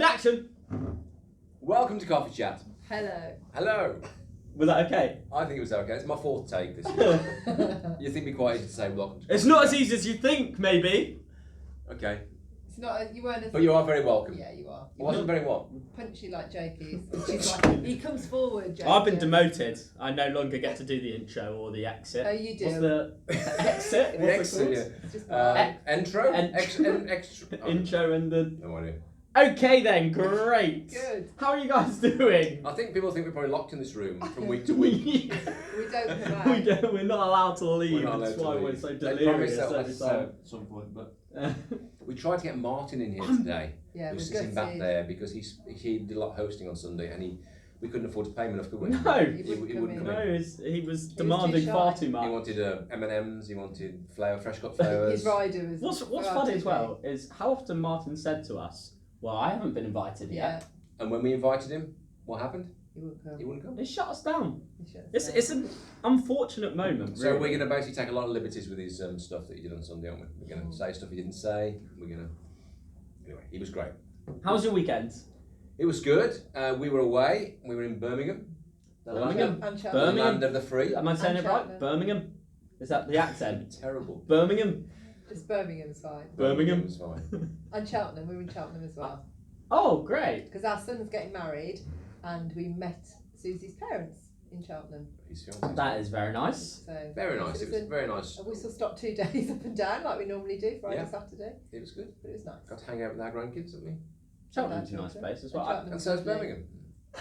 action! Welcome to Coffee Chat. Hello. Hello. Was that okay? I think it was okay. It's my fourth take this year. You think it'd be quite easy to say welcome to It's Coffee not Chat. as easy as you think, maybe. Okay. It's not. You weren't as. But you are very welcome. Yeah, you are. I wasn't very what? Punchy like Jake is. She's like, he comes forward. Jake, I've been demoted. I no longer get to do the intro or the exit. Oh, you do. What's the exit? The What's exit, it yeah. It's just Intro? En- Extra. Oh, Intro and the... no idea. Okay then, great. Good. How are you guys doing? I think people think we're probably locked in this room from week to week. we We don't come out. don't, we're not allowed to leave. We're not That's allowed why to we're leave. so They delirious promised every that time. at some point, but we tried to get Martin in here today. Yeah, Who's we're sitting back gutted. there because he did a lot of hosting on Sunday and we couldn't afford to pay him enough, could we? No. He He wouldn't come wouldn't in. come No, in. he was too demanding shy. far too He much. wanted M&Ms, he wanted fresh cut flowers. His rider was. What's funny as well is how often Martin said to us, "Well, I haven't been invited Yeah. yet." And when we invited him, what happened? He wouldn't come. He wouldn't come. They shut us down. He shut us It's down. it's an unfortunate moment. So really. we're going to basically take a lot of liberties with his stuff that he did on Sunday, aren't we? We're going to say stuff he didn't say. We're going to... Anyway, he was great. How was your weekend? It was good. We were away. We were in Birmingham. The Birmingham? And The Cheltenham. Birmingham. land of the free. Am I saying it And right? Cheltenham. Birmingham. Is that the accent? Terrible. Birmingham. Just Birmingham's fine. Birmingham. was fine. And Cheltenham. We were in Cheltenham as well. Oh, great. Because our son was getting married, and we met Susie's parents in Cheltenham. His fiancée. That is very nice. So Very nice. It was a- very nice. We still stopped 2 days up and down like we normally do, Friday, Yeah. Saturday. It was good. But it was nice. Got to hang out with our grandkids, didn't we? Cheltenham's a nice place as well. Cheltenham. And so is Birmingham.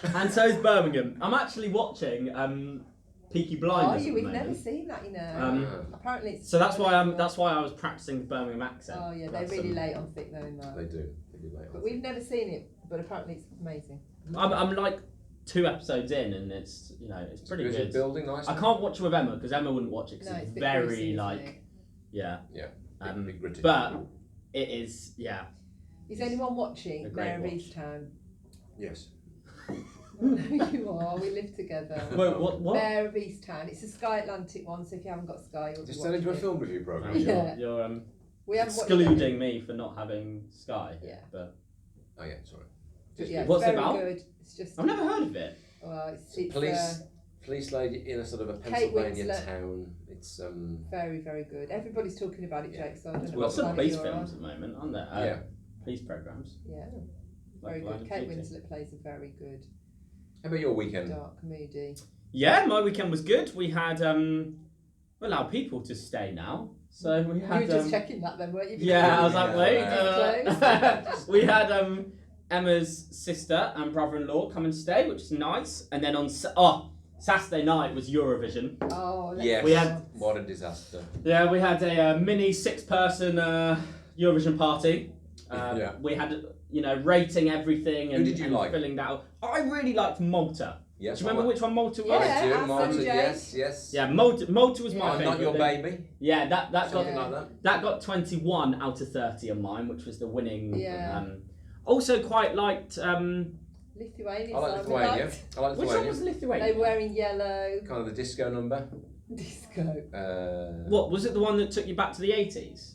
And so is Birmingham. I'm actually watching Peaky Blinders. Oh, at we've the never moment. seen that, you know. Apparently it's... So that's why I was practicing the Birmingham accent. Oh, yeah, they're That's, really late on thick knowing that. They do. They do later. But we've never seen it, but apparently it's amazing. I'm like 2 episodes in, and it's it's pretty Is it good. building nicely? I can't watch it with Emma because Emma wouldn't watch it because No, it's it's a bit very greasy, isn't like it? yeah. Yeah. Big gritty. But it is Is anyone watching A great Mayor of watch. Easttown? Yes. No, you are. We live together. Wait, what? Mayor of Easttown. It's a Sky Atlantic one, so if you haven't got Sky, you'll Just be turn into a watching film review No, program. Yeah. You're We haven't watched it. excluding me for not having Sky. Yeah. But Oh yeah, sorry. But yeah, it's What's it very about? good. It's just I've never heard of it. well, it's Police lady in a sort of a Kate Pennsylvania Winslet. town. It's very, very good. Everybody's talking about it, Yeah. Jake. So I don't It's know Lots what of planet police you're films on. at the moment, aren't there? yeah. Police programs. Yeah, Like very Line good. of Kate Duty. Winslet plays a very good, How about your weekend? dark, moody. Yeah, my weekend was good. We had we allowed people to stay now, so we You had. were just checking that then, weren't you? Yeah, I was like, Yeah, wait. yeah. We had Emma's sister and brother-in-law come and stay, which is nice. And then on Saturday night was Eurovision. Oh, Yes. We had- What a disaster. Yeah, we had a mini 6-person Eurovision party. Yeah. We had rating everything and, Who did you and like? filling that out. I really liked Malta. Yes. Do you remember which one Malta was? Yeah. I do. our Malta, son Jake. yes. Yeah, Malta was my I'm favourite. not your then- baby. Yeah, that got Something Yeah. like that. That got 21 out of 30 on mine, which was the winning. Yeah. Also quite liked. Lithuania. I like Simon Lithuania. liked. I like Which one Lithuania. was Lithuania? They were wearing yellow Kind of the disco number. disco. What was it? The one that took you back to the 80s?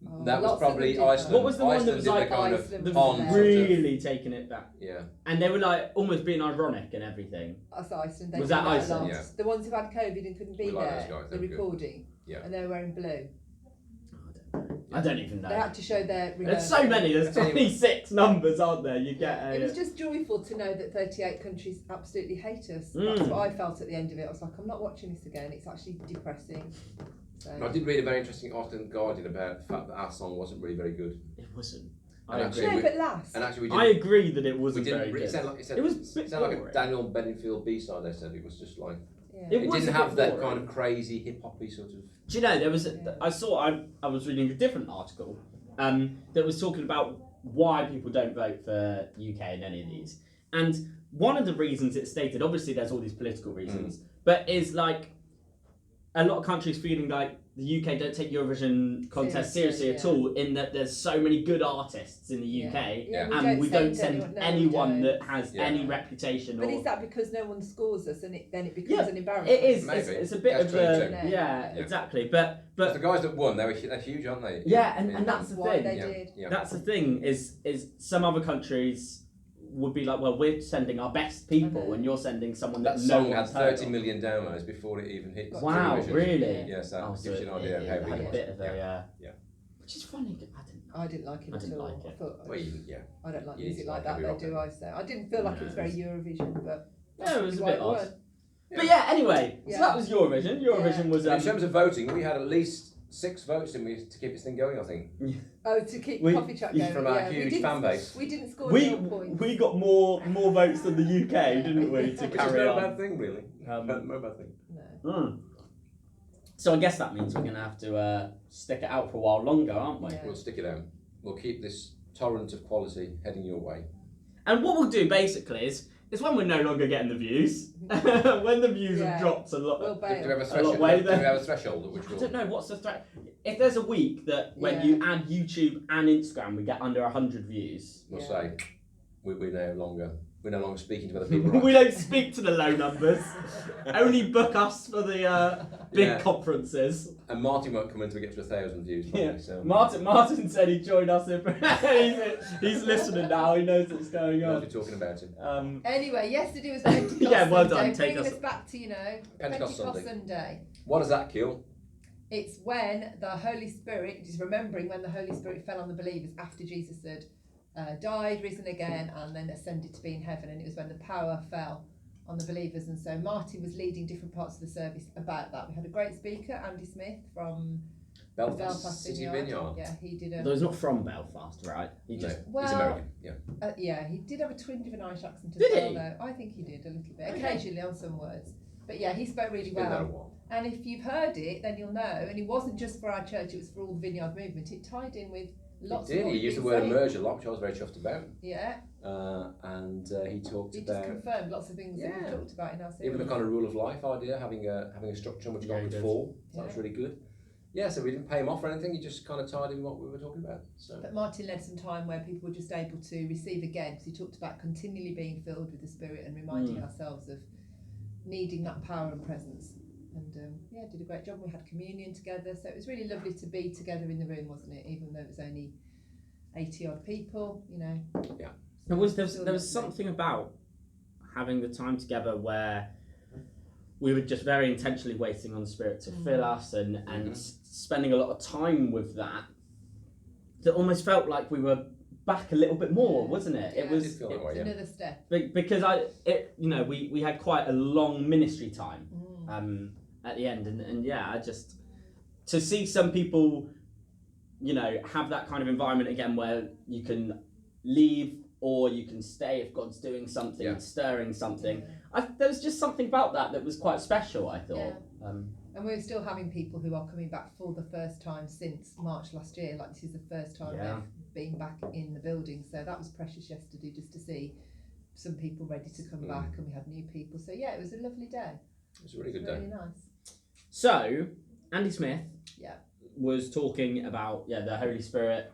Oh, That was lots of them probably did Iceland. that. What was the one that Iceland was did like the kind Iceland of was on there. sort of- Really taking it back, Yeah. and they were like almost being ironic and everything. That's Iceland. They Was did that a Iceland? lot. Yeah. The ones who had COVID and couldn't be We like there. those guys, The they're good. recording. Yeah. And they were wearing blue. I don't even know. They had to show their. There's so many. There's 26 numbers, aren't there? You get. It was just joyful to know that 38 countries absolutely hate us. Mm. That's what I felt at the end of it. I was like, I'm not watching this again. It's actually depressing. So, I did read a very interesting article in The Guardian about the fact that our song wasn't really very good. It wasn't. And I actually agree. no, but last. And actually, we I did. agree that it We wasn't didn't. very It good. sounded like, It was a bit like a boring. Daniel Bedingfield B-side. They said it was just like Yeah. It it was didn't a bit have that boring. kind of crazy hip hoppy sort of. Do you know there was? Yeah. I was reading a different article that was talking about why people don't vote for UK in any of these, and one of the reasons it stated, obviously there's all these political reasons, but is like a lot of countries feeling like the UK don't take Eurovision contest seriously at Seriously, all, in that there's so many good artists in the UK, Yeah, and we don't send anyone, no, we anyone don't. that has Yeah. any reputation. But or is that because no one scores us and then it becomes Yeah, an embarrassment? it is. Maybe. It's a bit That's of true the too. yeah, Yeah. exactly. But the guys that won, they're huge, aren't they? yeah, and that's the why thing. they Yeah. did. Yeah. That's the thing is some other countries would be like, well, we're sending our best people, I know. and you're sending someone That that song no had one's heard 30 of. million downloads before it even hit. Wow, television. really? Yes, that Oh, gives you an idea of it how big had it a was. bit of a Yeah. which is funny. I didn't like it I at didn't all. like it. I thought, Well, I don't like you music need to like like that. heavy They rock, do. don't I say I didn't feel like it was very Eurovision, but Yeah, it was a why bit it odd. was. But yeah, anyway, so Yeah. that was Eurovision. Eurovision was In terms of voting, we had at least 6 votes, didn't we, to keep this thing going, I think. Oh, to keep We- coffee chat going. From our yeah, huge fan base. We didn't score we 0 points. we got more votes than the UK, didn't we, to Which is carry no on. bad thing, really. Um, No bad thing. No. So I guess that means we're going to have to stick it out for a while longer, aren't we? Yeah. We'll stick it out. We'll keep this torrent of quality heading your way. And what we'll do basically is when we're no longer getting the views, when the views have Yeah. dropped a lot. We'll Do we bail. have a lot threshold? way Do we there. have a threshold at which I we'll... don't know what's the threat. If there's a week that when Yeah. you add YouTube and Instagram, we get under 100 views, We'll Yeah. say we're no longer speaking to other people. we don't speak to the low numbers. Only book us for the big Yeah. conferences. And Martin won't come until we get to 1,000 views, probably. Yeah. So Martin said he joined us. He's listening now. He knows what's going we'll on. be talking about it. Anyway, yesterday was Pentecost Yeah, well Sunday, done, take bringing us- us back to, Pentecost Sunday. Sunday. What does that kill? It's when the Holy Spirit, just remembering when the Holy Spirit fell on the believers after Jesus had died, risen again, and then ascended to be in heaven. And it was when the power fell on the believers. And so Martin was leading different parts of the service about that. We had a great speaker, Andy Smith from Belfast City Vineyard. Yeah, he did Though he's not from Belfast, right? He No, just he's Well, American. Yeah. yeah, he did have a twinge of an Irish accent as Did well, he? though. I think he did a little bit, Okay. occasionally on some words. But yeah, he spoke really He's been there a well. while. And if you've heard it, then you'll know. And it wasn't just for our church; it was for all the Vineyard movement. It tied in with lots. He did. of what He we've used the been word saying. emerge a lot, which I was very chuffed about. Yeah, And he talked he just about confirmed lots of things that Yeah. we talked about in our series. even the kind of rule of life idea, having a structure on which Yeah, God he could did. fall. That was Yeah. really good. Yeah, so we didn't pay him off or anything. He just kind of tied in what we were talking about. So But Martin led some time where people were just able to receive again, because he talked about continually being filled with the Spirit and reminding ourselves of needing that power and presence. And yeah, did a great job. We had communion together, so it was really lovely to be together in the room, wasn't it? Even though it was only 80 odd people, there was Still something about having the time together where we were just very intentionally waiting on the Spirit to fill us and spending a lot of time with that almost felt like we were back a little bit more, wasn't it? Yeah. It was It did feel that way, yeah. another step. because we had quite a long ministry time at the end, and yeah, I just to see some people have that kind of environment again where you can leave or you can stay if God's doing something, Yeah. stirring something. There was just something about that was quite special, I thought. And we're still having people who are coming back for the first time since March last year. Like, this is the first time Yeah. they've been back in the building. So that was precious yesterday, just to see some people ready to come back, and we had new people. So yeah, it was a lovely day. it was a really good Really day. nice. So, Andy Smith Yeah. was talking about the Holy Spirit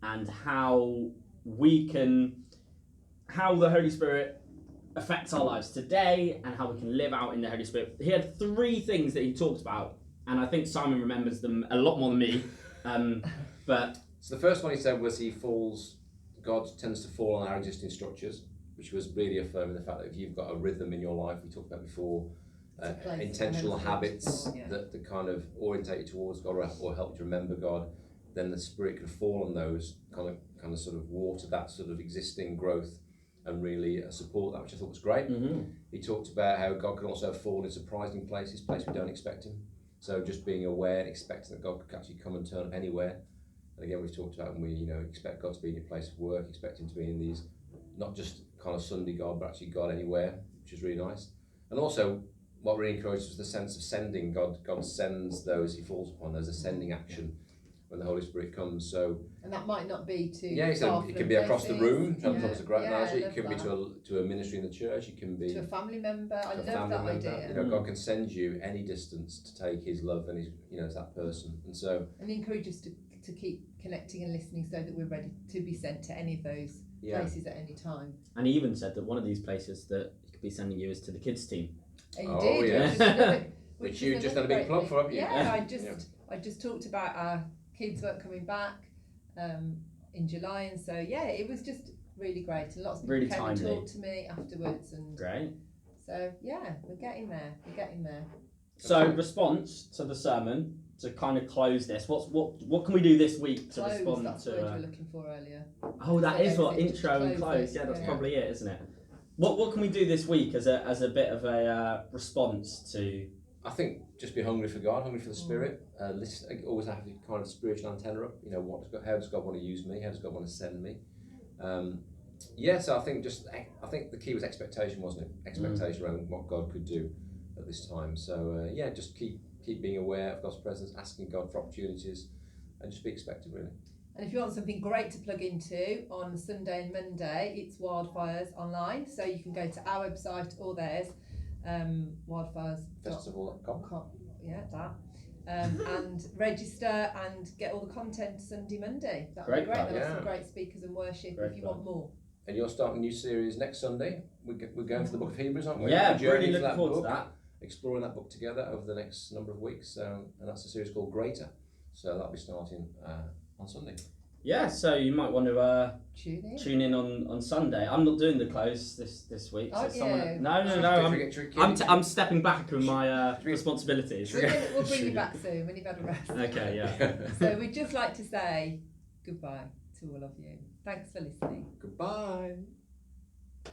and how the Holy Spirit affects our lives today and how we can live out in the Holy Spirit. He had 3 things that he talked about, and I think Simon remembers them a lot more than me. But So the first one he said was God tends to fall on our existing structures, which was really affirming the fact that if you've got a rhythm in your life, we talked about before, It's a place intentional to habits explore, yeah. that kind of orientate you towards God or help you remember God, then the Spirit can fall on those, kind of sort of water that sort of existing growth and really support that, which I thought was great. He talked about how God can also fall in surprising places we don't expect him. So just being aware and expecting that God could actually come and turn up anywhere. And again, we've talked about when we expect God to be in your place of work, expect him to be in these, not just kind of Sunday God, but actually God anywhere, which is really nice. And also, what really encouraged was the sense of sending. God sends those he falls upon. There's a sending action. when the Holy Spirit comes. So And that might not be too yeah, far it from can be across the places. room. That's a great analogy. I It can love be to a ministry in the church. It can be to a family member. I to a love family that member. idea. You know, God can send you any distance to take His love and His, you know, to that person. And so And encourage us to keep connecting and listening so that we're ready to be sent to any of those places at any time. And he even said that one of these places that he could be sending you is to the kids team. And you Oh, did, yeah. which Which you is just had a another big great plug thing. for, haven't you? Yeah, Yeah. I just talked about our kids' work coming back in July, and so yeah, it was just really great, and lots of people Really came and timely. talked to me afterwards, and Great. so yeah, we're getting there. So response to the sermon to kind of close this. What can we do this week to Close, respond that's to? the word we were looking for earlier. Oh, that is what Just intro and close close. it, Yeah, that's yeah. probably it, isn't it? What can we do this week as a bit of a response to? I think just be hungry for God, hungry for the Spirit. Listen, always have the kind of spiritual antenna up. You know, how does God want to use me? How does God want to send me? So I think the key was expectation, wasn't it? Expectation around what God could do at this time. So just keep being aware of God's presence, asking God for opportunities, and just be expectant, really. And if you want something great to plug into on Sunday and Monday, it's Wildfires Online. So you can go to our website or theirs, wildfires.com. Yeah, that. And register and get all the content Sunday, Monday. That would be great. There'll be some great speakers and worship if you want more. And you're starting a new series next Sunday. We're going for the book of Hebrews, aren't we? Yeah, We're really journeying looking forward to book, that. exploring that book together over the next number of weeks. And that's a series called Greater. So that'll be starting on Sunday. Yeah, so you might want to tune in on Sunday. I'm not doing the close this week. So No. I'm stepping back from my responsibilities. We'll bring you back soon when you've had a rest. Okay, yeah. So we'd just like to say goodbye to all of you. Thanks for listening. Goodbye.